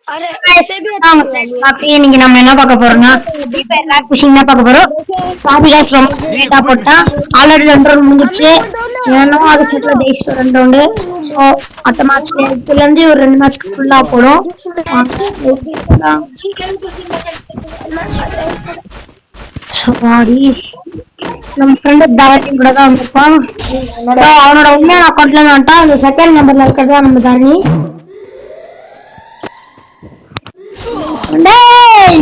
अरे ऐसे भी अच्छी वाली है। அப்படியே நீங்க நம்ம என்ன பார்க்க போறோம்னா ஃப்ரீ ஃபயர் ரேங்க் புஷிங் தான் பார்க்க போறோம். சாரி गाइस ரொம்ப Need லேட்டா போட்டா equipment. ஆல்ரெடி 2 ரவுண்ட் हमें முடிஞ்சிச்சு. वो दो ना, ஏன்னா அது रुमाल செட்ல दो। ஜெயிச்சு 2 ரவுண்ட். சோ அடுத்த மேட்ச்ல இதுல இருந்து ஒரு 2 மேட்ச்க்கு ஃபுல்லா போடும். जिस வாங்க मैच வெயிட் பண்ணலாம். சாரி நம்ம ஃப்ரெண்ட் தாரணி கூட தான் வந்திருப்பான். அவனோட உண்மையான அக்கௌண்ட்ல வந்துட்டா அந்த செகண்ட் நம்பர்ல இருக்கிறதா நம்ம தாரணி. டேய்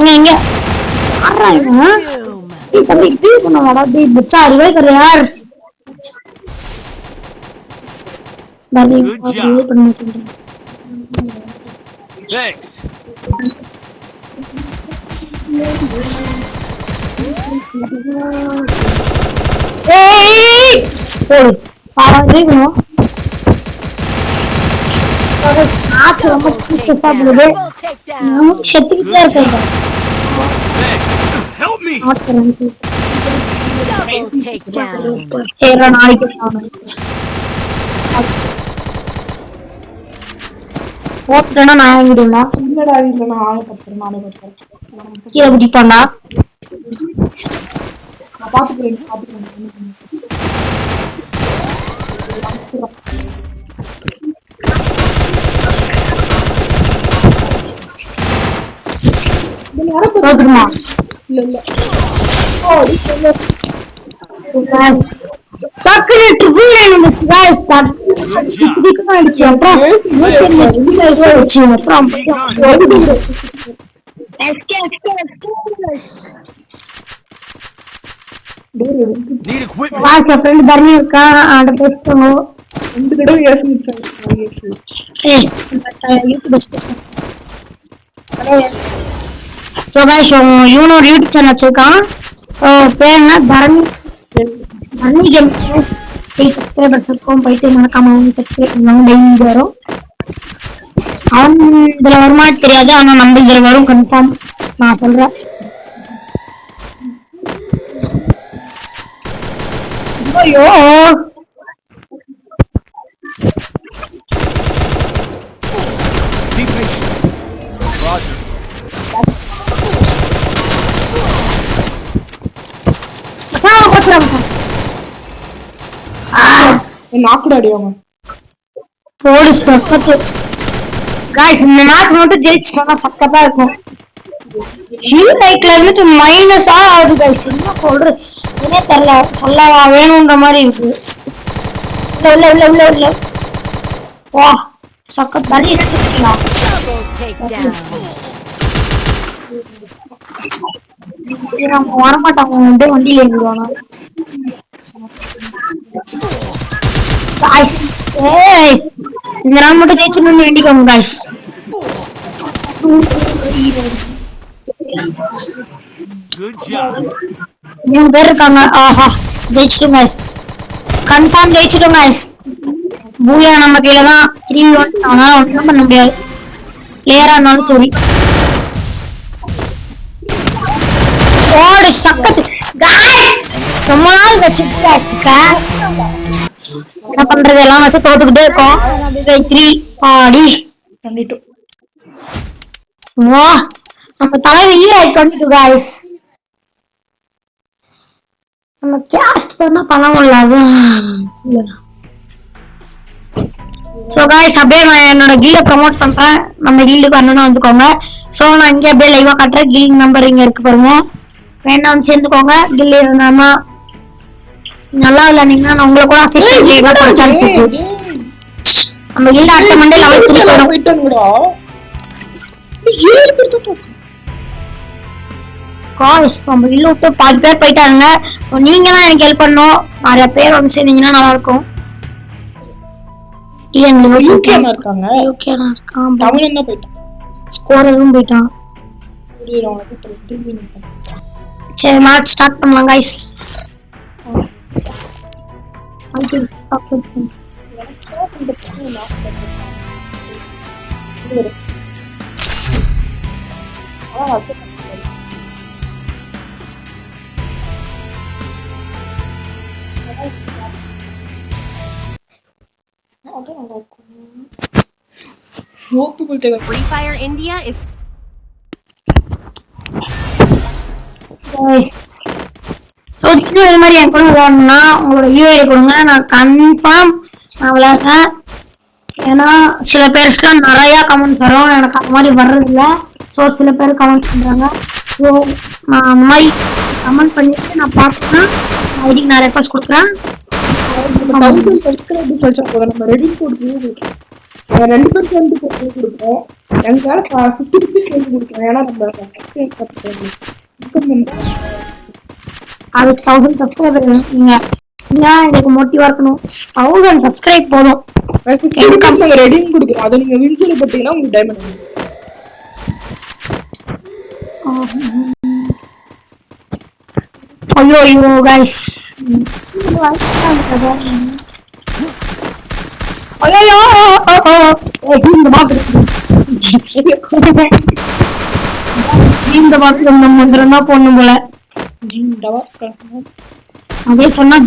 நீங்க Rescue. तभी भी बना वाला भी बच्चा रिवाइव कर यार डाली Good ये job. करने के लिए Thanks. ए ओए आवाज देखो तो हाथ हम किसके साथ बोले Double takedown. क्षति Good क्या कर job. रहा है Thanks. Help me. हाथ करने की Double takedown. तेरा नाई के सामने ஓட்டுனா நான் வாங்கிடுங்களா இல்லடா இல்ல நான் ஆளை பத்துறேன் நானே பத்துறேன் கீழே குதிப்பாண்டா நான் பாத்துக்கிறேன் தோத்துருமா இல்ல இல்ல டக்குனு ட்ரிபிள் நைன் வந்துச்சு guys. இதுக்கு ஆயிடுச்சு அப்புறம் 180 வச்சு அப்புறம் Be gone. Need equipment. What's friend Dharani இருக்கா அட பேசுங்க 2 தடவை ஏசிச்சாங்க ஏய் யூடியூப் ஸ்பெஷல் சோ गाइस இவனோ யூடியூப் சேனல் வச்சிருக்கான். சோ பேர் என்ன தரணி தரணி கேம். சப்ஸ்கிரைபர்ஸ் இருக்கும் போயிட்டு மறக்காம சப்ஸ்கிரைப் பண்ணுவாங்க. டெய்லி வரும். அவன் இதுல வருமா தெரியாது ஆனா நம்ம இதுல வரும் கன்ஃபார்ம் நான் சொல்றேன். ஐயோ Be patient. Roger. மச்சான் போச்சுடா மச்சான். நாக்குடா அடி அவன் போடு சக்கத்து. गाइस இந்த மேட்ச் மட்டும் ஜெயிச்சிட்டா சக்கத்தா இருக்கும். ஹீல் லைக்ல இருந்து மைனஸ் ஆகுது गाइस. என்ன சொல்ற என்ன தெரியல சொல்லவா வேணும்ன்ற மாதிரி இருக்கு. இல்ல இல்ல இல்ல இல்ல இல்ல வா சக்கத் தள்ளி எடுத்துக்கலாம். Double takedown. நம்ம வரமாட்டாங்க வந்து வண்டியில ஏறிடுவாங்க. गाइस ஏய் இந்த ரவுண்ட் மட்டும் ஜெயிச்சணும்னு வேண்டிக்கோங்க गाइस. Good job. 3 பேர் இருக்காங்க. ஆஹா ஜெயிச்சிட்டோம் गाइस. கன்ஃபார்ம் ஜெயிச்சிட்டோம் गाइस. பூயா நம்ம கையில தான் 3-1 ஆனா ஒண்ணும் பண்ண முடியாது. பிளேயரா இருந்தாலும் சரி. ஓடு சக்கத்து गाइस ரொம்ப நாள் வச்சிட்டு வச்சிருக்கேன். என்ன பண்றது எல்லாம் வச்சு தோத்துக்கிட்டே இருக்கோம். 3 ஆடி கண்டிட்டு வா நம்ம தலைவர் ஹீரோய் பண்ணிட்டு गाइस. நம்ம கேஸ்ட் பண்ண பணம் இல்லாத சோ गाइस அப்படியே நான் என்னோட கில்ட ப்ரோமோட் பண்றேன். நம்ம கில்டுக்கு அண்ணனா வந்துக்கோங்க. சோ நான் இங்க அப்படியே லைவா காட்டுறேன். கில் நம்பர் இங்க இருக்கு பாருங்க. வேணா வந்து சேர்ந்துக்கோங்க. கில் இருந்தாமா நல்லா விளையாண்டீங்கன்னா நான் உங்களை கூட அசிஸ்டன்ட் செய்யலாம் சான்ஸ் இருக்கு. நம்ம கில்ட அடுத்த மண்டே லெவல் 3 போறோம். போயிட்டானுடா 7 பேர் தான் காய்ஸ் நம்ம கில்ல விட்டு 10 பேர் போயிட்டாங்க. நீங்க தான் எனக்கு ஹெல்ப் பண்ணணும். நிறைய பேர் வந்து சேர்ந்தீங்கன்னா நல்லா இருக்கும். யூகேல இருக்காங்க யூகேல இருக்கான். தமிழ் என்ன போயிட்டான் ஸ்கோரரும் போயிட்டான். புரியறவங்க கிட்ட திரும்பி நிப்பான் சரி மேட்ச் ஸ்டார்ட் பண்ணலாம் गाइस. அது ஸ்டாப் செட் பண்ணு. அதான் நல்லா இருக்கும். ஓப்பு புல்டேகா. Free Fire India is so இது மாதிரி என் கூட விளையாடணும்னா உங்களோட யூஐடி கொடுங்க, நான் கன்ஃபார்ம் நான் விளையாடுறேன். ஏன்னா சில பேருக்குலாம் நிறையா கமெண்ட் வரும், எனக்கு அந்த மாதிரி வர்றதில்ல. ஸோ சில பேர் கமெண்ட் பண்ணுறாங்க. ஸோ நான் அந்த மாதிரி கமெண்ட் பண்ணிட்டு நான் பார்த்தேன்னா ஐடிக்கு நான் ரெக்வஸ்ட் கொடுக்குறேன். 1000 சப்ஸ்கிரைபர் கழிச்சா போதும், நம்ம ரெடி போட்டு ரெண்டு பேருக்கு வந்து கொடுப்போம். எங்களால 50 rupees வந்து கொடுப்போம். ஏன்னா நம்ம அதுக்கு 1000 சப்ஸ்கிரைபர் நீங்க எனக்கு மோட்டிவா இருக்கணும். 1000 சப்ஸ்கிரைப் போதும். ரெடியும் கொடுக்குறோம். அதை நீங்க வின்சல் போட்டீங்கன்னா உங்களுக்கு டைமண்ட். ஐயோ ஐயோ கைஸ், ஐயோ இந்த பாத்து மந்திரம் தான் போடணும் போல. அதே சொன்னா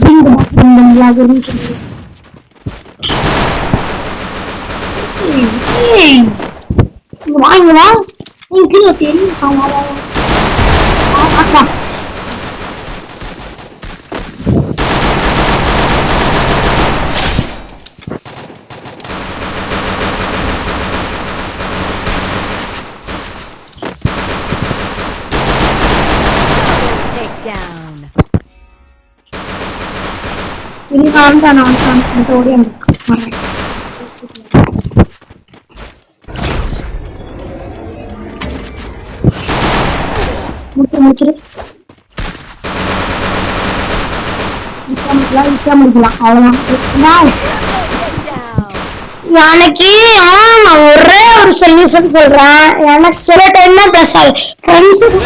வாங்குவா தெரியும். takedown. ini nonton tutorial muncul bisa முடிக்கலாம் அவ்வளவுதான். எனக்கு ஒரே ஒரு சொல்யூஷன் சொல்றேன். எனக்கு சில டைம் தான் பேசாது ஃப்ரெண்ட்ஸுக்கு